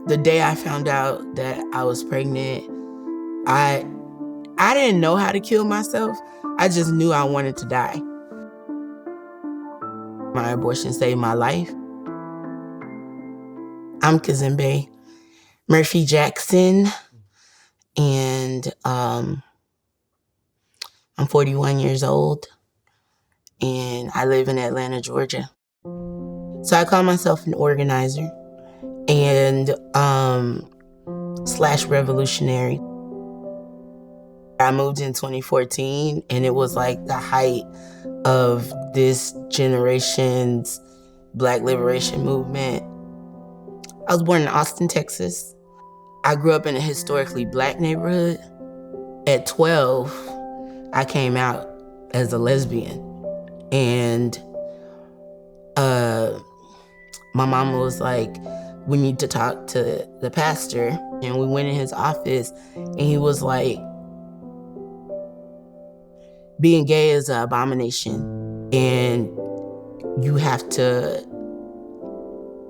The day I found out that I was pregnant, I didn't know how to kill myself. I just knew I wanted to die. My abortion saved my life. I'm Kazembe Murphy Jackson, and I'm 41 years old, and I live in Atlanta, Georgia. So I call myself an organizer and slash revolutionary. I moved in 2014, and it was like the height of this generation's Black liberation movement. I was born in Austin, Texas. I grew up in a historically Black neighborhood. At 12, I came out as a lesbian. And my mama was like, we need to talk to the pastor. And we went in his office, and he was like, being gay is an abomination, and you have to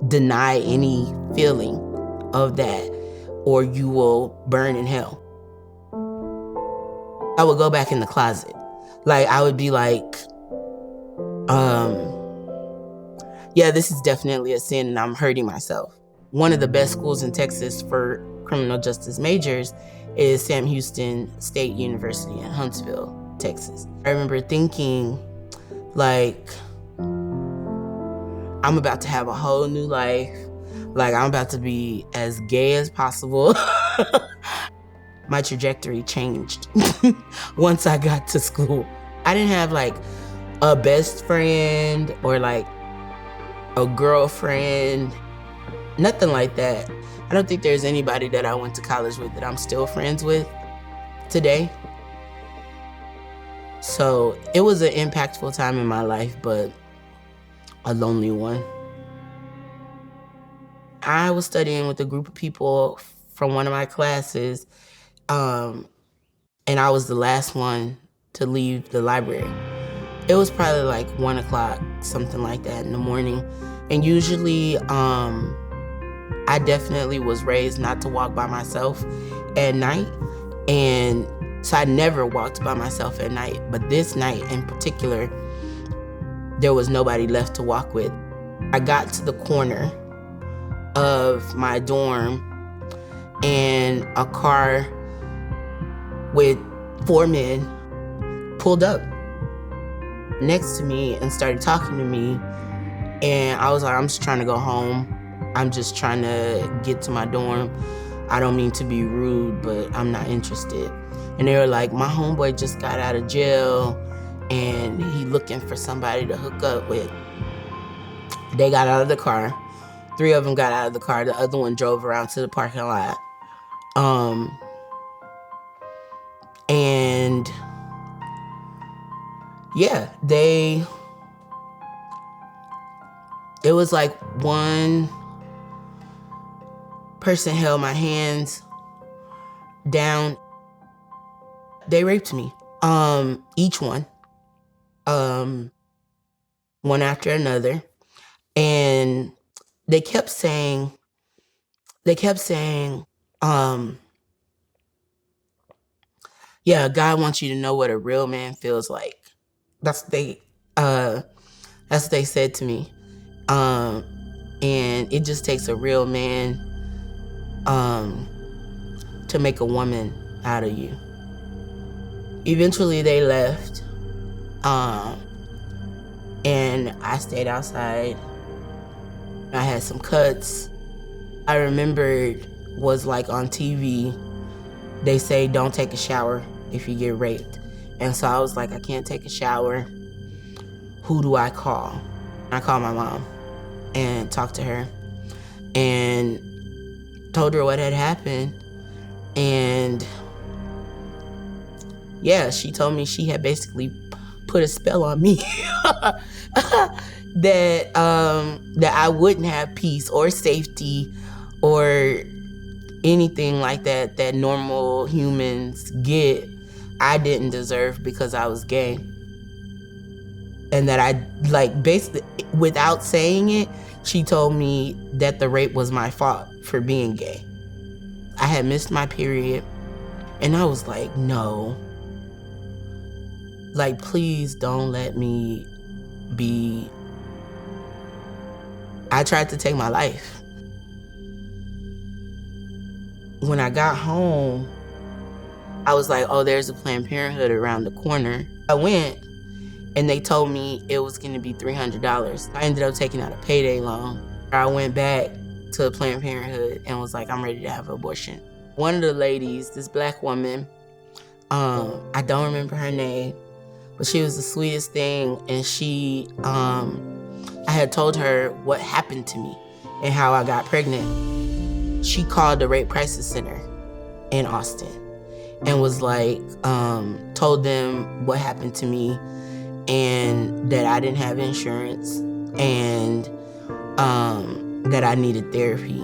deny any feeling of that, or you will burn in hell. I would go back in the closet. Like, I would be like, yeah, this is definitely a sin and I'm hurting myself. One of the best schools in Texas for criminal justice majors is Sam Houston State University in Huntsville, Texas. I remember thinking, like, I'm about to have a whole new life. Like, I'm about to be as gay as possible. My trajectory changed once I got to school. I didn't have like a best friend or like a girlfriend, nothing like that. I don't think there's anybody that I went to college with that I'm still friends with today. So it was an impactful time in my life, but a lonely one. I was studying with a group of people from one of my classes, and I was the last one to leave the library. It was probably like 1 o'clock, something like that in the morning. And usually, I definitely was raised not to walk by myself at night. And so I never walked by myself at night. But this night in particular, there was nobody left to walk with. I got to the corner of my dorm, and a car with 4 men pulled up next to me and started talking to me. And I was like, I'm just trying to go home. I'm just trying to get to my dorm. I don't mean to be rude, but I'm not interested. And they were like, my homeboy just got out of jail and he looking for somebody to hook up with. They got out of the car. 3 of them got out of the car. The other one drove around to the parking lot. And yeah, it was like one person held my hands down. They raped me, each one, one after another. And they kept saying, yeah, God wants you to know what a real man feels like. That's what they said to me. And it just takes a real man to make a woman out of you. Eventually they left, and I stayed outside. I had some cuts. I remembered was like on TV, they say don't take a shower if you get raped. And so I was like, I can't take a shower. Who do I call? I called my mom and talked to her and told her what had happened. And yeah, she told me she had basically put a spell on me that I wouldn't have peace or safety or anything like that that normal humans get. I didn't deserve because I was gay. And that I, like, basically, without saying it, she told me that the rape was my fault for being gay. I had missed my period, and I was like, no. Like, please don't let me be... I tried to take my life. When I got home, I was like, oh, there's a Planned Parenthood around the corner. I went, and they told me it was gonna be $300. I ended up taking out a payday loan. I went back to Planned Parenthood and was like, I'm ready to have an abortion. One of the ladies, this Black woman, I don't remember her name, but she was the sweetest thing, and she, I had told her what happened to me and how I got pregnant. She called the Rape Crisis Center in Austin and was like, told them what happened to me and that I didn't have insurance and that I needed therapy.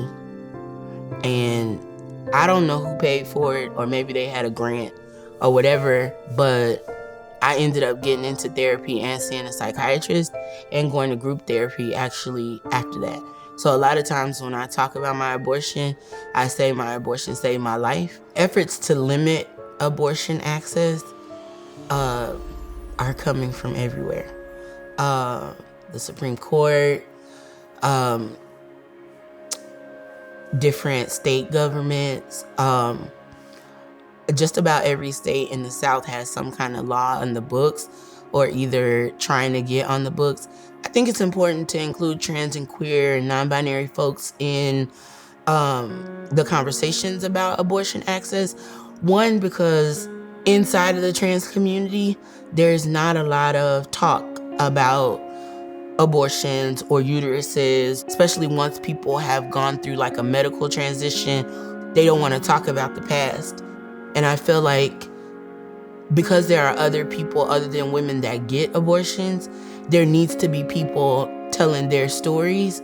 And I don't know who paid for it, or maybe they had a grant or whatever, but I ended up getting into therapy and seeing a psychiatrist and going to group therapy actually after that. So a lot of times when I talk about my abortion, I say my abortion saved my life. Efforts to limit abortion access are coming from everywhere. The Supreme Court, different state governments, just about every state in the South has some kind of law on the books or either trying to get on the books. I think it's important to include trans and queer and non-binary folks in the conversations about abortion access. One, because inside of the trans community, there's not a lot of talk about abortions or uteruses, especially once people have gone through like a medical transition. They don't want to talk about the past. And I feel like because there are other people other than women that get abortions, there needs to be people telling their stories,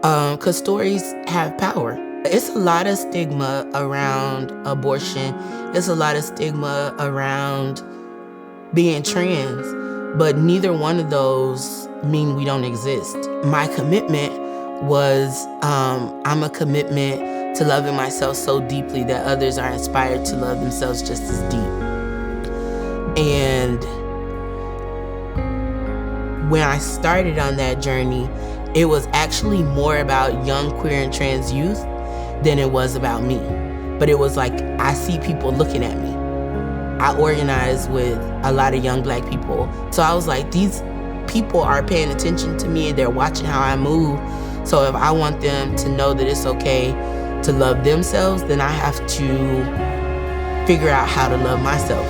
because stories have power. It's a lot of stigma around abortion. It's a lot of stigma around being trans, but neither one of those mean we don't exist. My commitment was, I'm a commitment to loving myself so deeply that others are inspired to love themselves just as deep. And when I started on that journey, it was actually more about young queer and trans youth than it was about me. But it was like, I see people looking at me. I organize with a lot of young Black people. So I was like, these people are paying attention to me and they're watching how I move. So if I want them to know that it's okay to love themselves, then I have to figure out how to love myself.